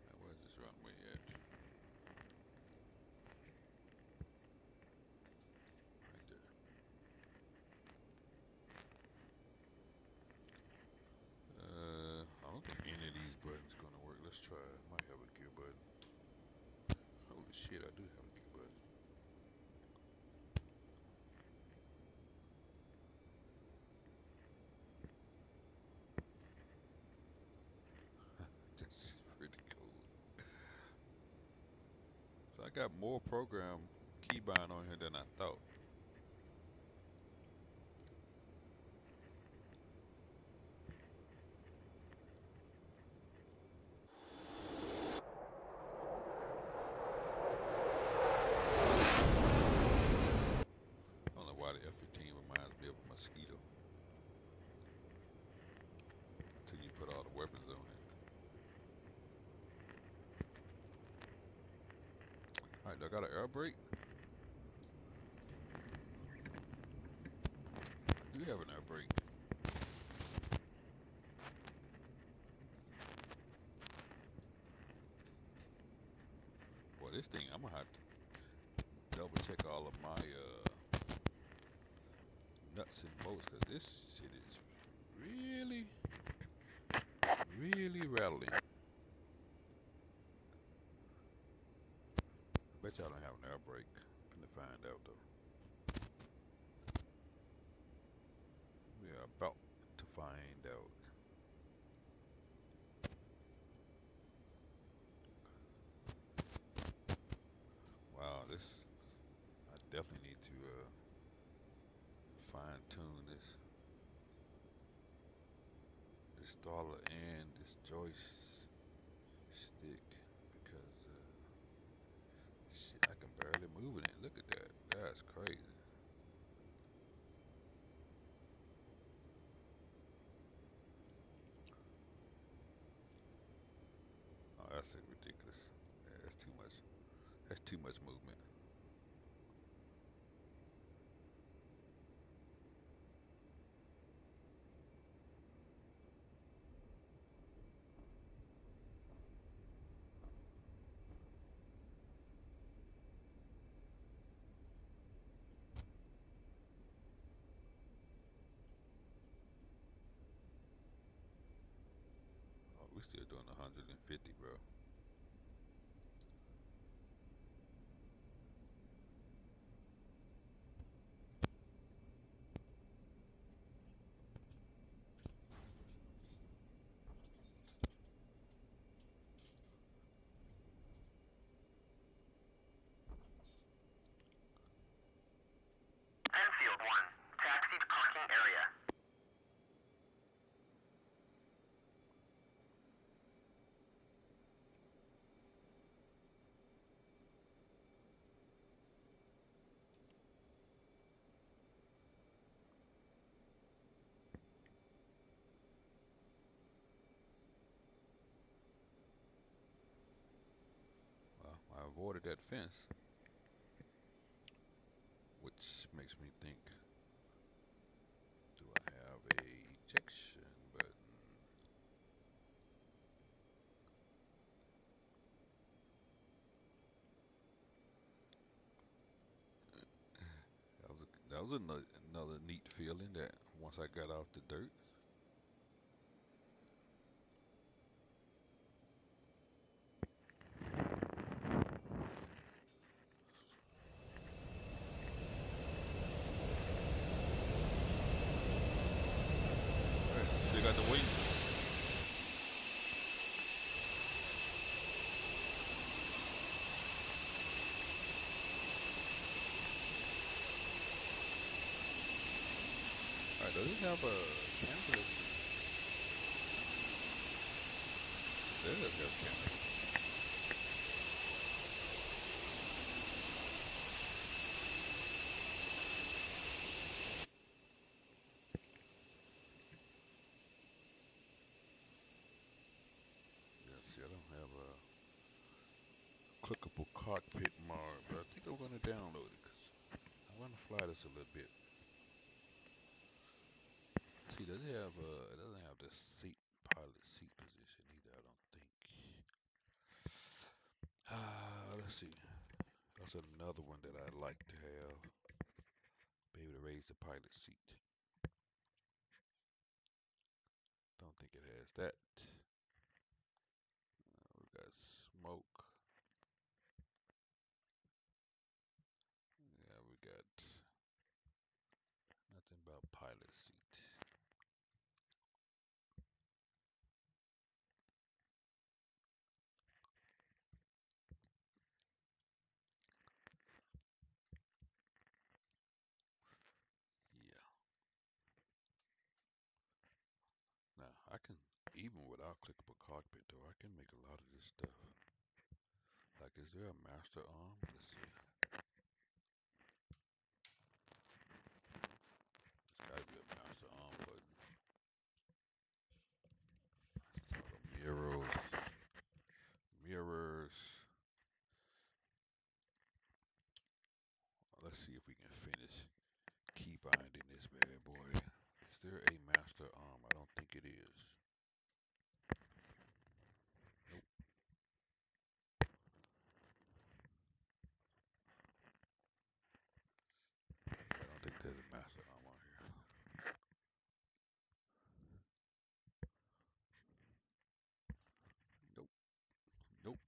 Now, where's this runway at? Right there. I don't think any of these buttons gonna work. Let's try it. Might have a gear button. Holy shit, I do have a gear button. got more program keybind on here than I thought. I don't know why the F15 reminds me of a mosquito until you put all the weapons on it. All right, do I got an air brake? I do have an air brake. Boy, this thing, I'm gonna have to double check all of my nuts and bolts because this shit is really, really rattling. I bet y'all don't have an air brake. Finna find out though. We are about to find out. Wow, this I definitely need to fine tune this throttle and this joystick because shit, I can barely move it. Look at that. That's crazy. Oh, that's ridiculous. Yeah, that's too much. That's too much movement. Oh, we still doing 150, bro.
Enfield 1, taxi to parking area.
Well, I avoided that fence, which makes me think, do I have a ejection button? That was another neat feeling that once I got off the dirt. All right, still got the wing. All right, does it have a camera? It does have a camera. Yeah, see, I don't have a clickable cockpit mod, but I think I'm gonna download it because I want to fly this a little bit. See, does it have it doesn't have the seat pilot seat position either. I don't think. Let's see. That's another one that I'd like to have. Be able to raise the pilot seat. Don't think it has that. We got smoke. Yeah, we got nothing about pilot seat. clickable cockpit though. I can make a lot of this stuff. Like, is there a master arm? Let's see. There's gotta be a master arm button. Mirrors. Mirrors. Let's see if we can finish key binding this bad boy. Is there a master arm? I don't think it is. Nope. I don't think there's a master arm on here. Nope. Nope.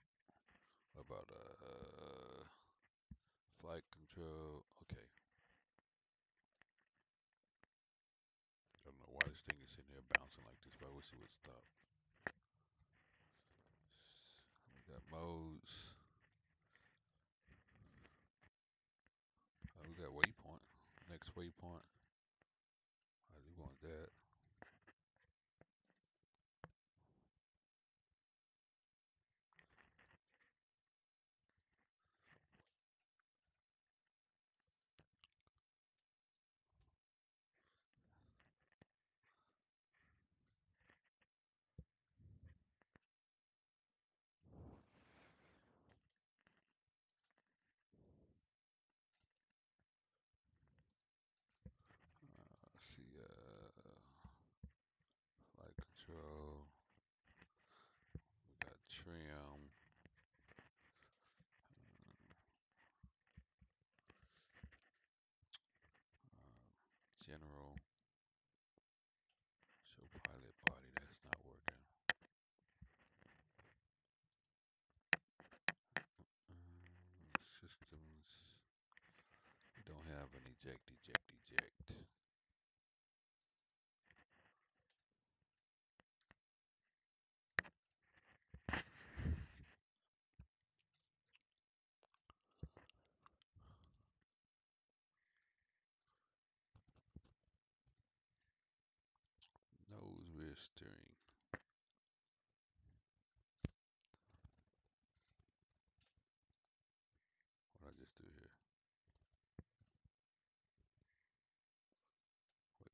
What about flight control? Okay. I don't know why this thing is sitting here bouncing like this, but I wish it would stop. We got modes. We got waypoint. Next waypoint. I do want that. Let's see. Flight control. We got trim. General. Show pilot body. That's not working. Systems. We don't have an eject. Nose rear steering. What did I just do here?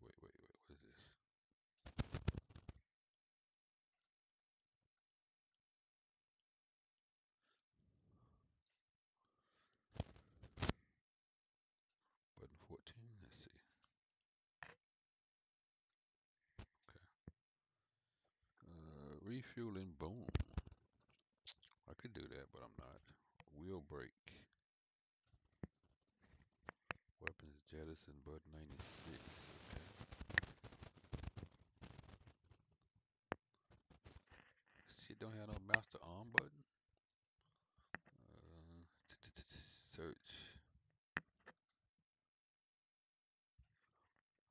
Wait. What is this? Button 14. Let's see. Okay. Refueling. Boom. I could do that, but I'm not. Wheel brake. Weapons jettison. Button 96. Okay. Shit don't have no master arm button. Search.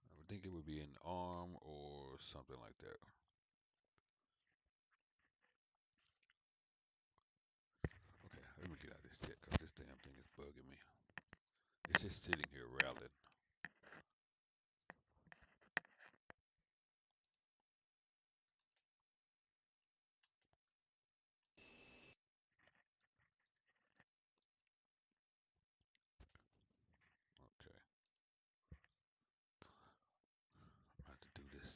I would think it would be an arm or something like that. Okay, let me get out of this jet because this damn thing is bugging me. It's just sitting here rattling. Okay, I'm about to do this.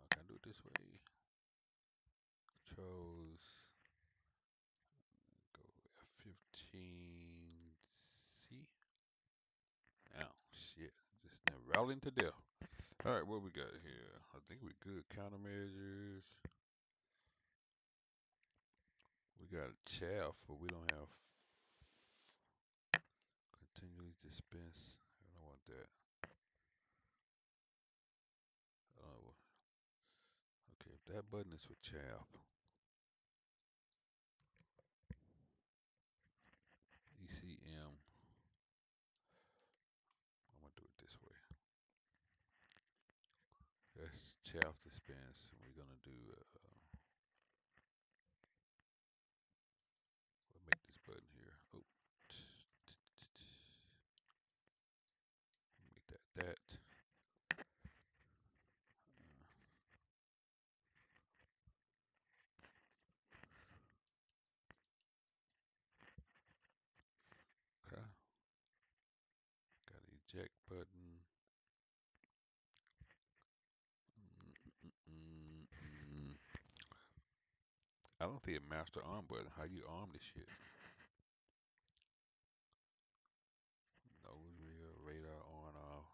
Can I do it this way? Controls. Go F15C. Ow, shit. Just now rattling to death. Alright, what we got here? I think we good. Countermeasures. We got chaff, but we don't have continually dispense. I don't want that. Oh, okay. If that button is for chaff, ECM. I'm gonna do it this way. That's chaff dispense. We're gonna do. We'll make this button here. Oh, make that. I don't think it master arm button. How you arm this shit? Nose wheel, radar on off.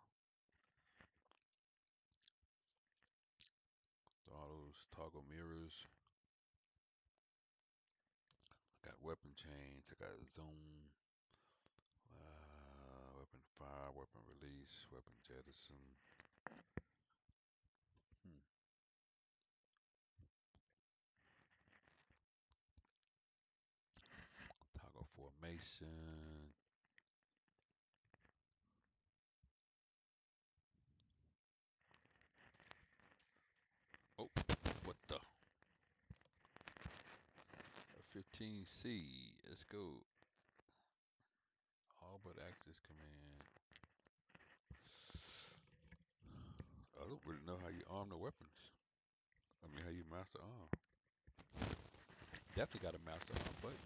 Throttles, toggle mirrors. I got weapon change. I got zoom. Weapon fire, weapon release, weapon jettison. Toggle formation. Oh, what the? F15C. Let's go. All but access command. I don't really know how you arm the weapons. I mean, how you master arm. Definitely got a master arm button.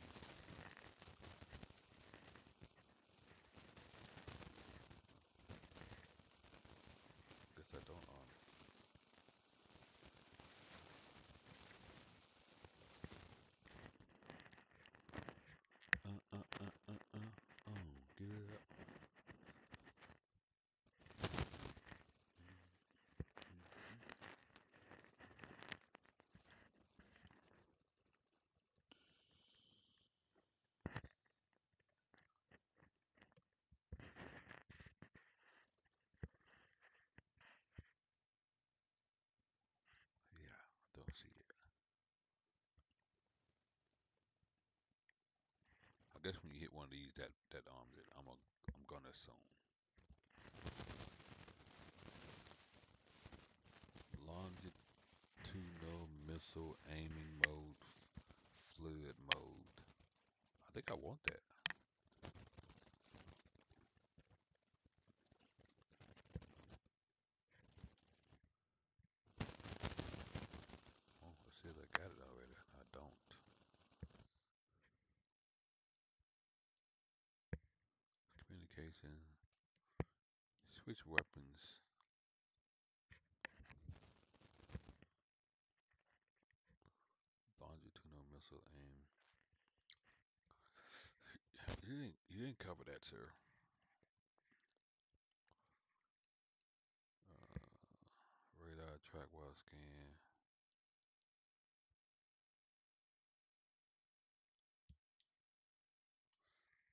Guess I don't arm it. Get it up. Yeah, I don't see it. I guess when you hit one of these, that arms it. I'm gonna assume. Longitudinal missile aiming mode, fluid mode. I think I want that. Oh, it says I got it already. I don't. Communication. Switch weapons. Longitudinal missile aim. You didn't cover that, sir. Radar track while scan.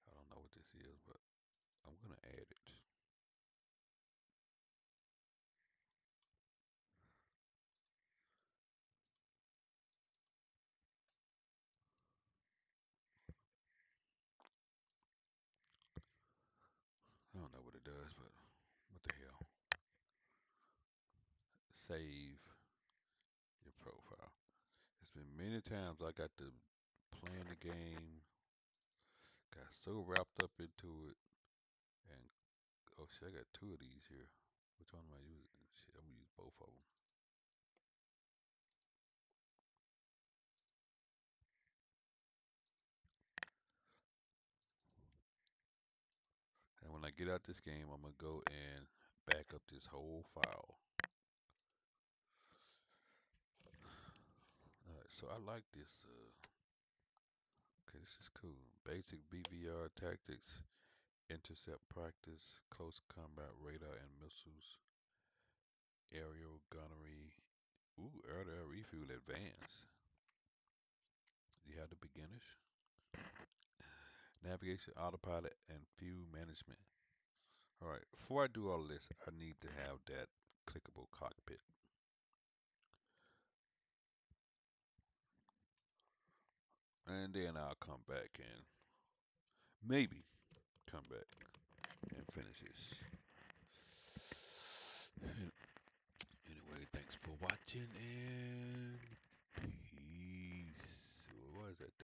I don't know what this is, but I'm gonna add it. I don't know what it does, but what the hell? Save your profile. It's been many times I got to playing the game, got so wrapped up into it, and oh shit, I got two of these here. Which one am I using? Shit, I'm gonna use both of them. And when I get out this game, I'm gonna go and back up this whole file. Alright, so I like this. Okay, this is cool. Basic BVR tactics, intercept practice, close combat radar and missiles, aerial gunnery. Ooh, air-to-air refuel advanced. You have the beginners. Navigation, autopilot, and fuel management. Alright, before I do all this, I need to have that clickable cockpit. And then I'll come back and maybe come back and finish this. Anyway, thanks for watching and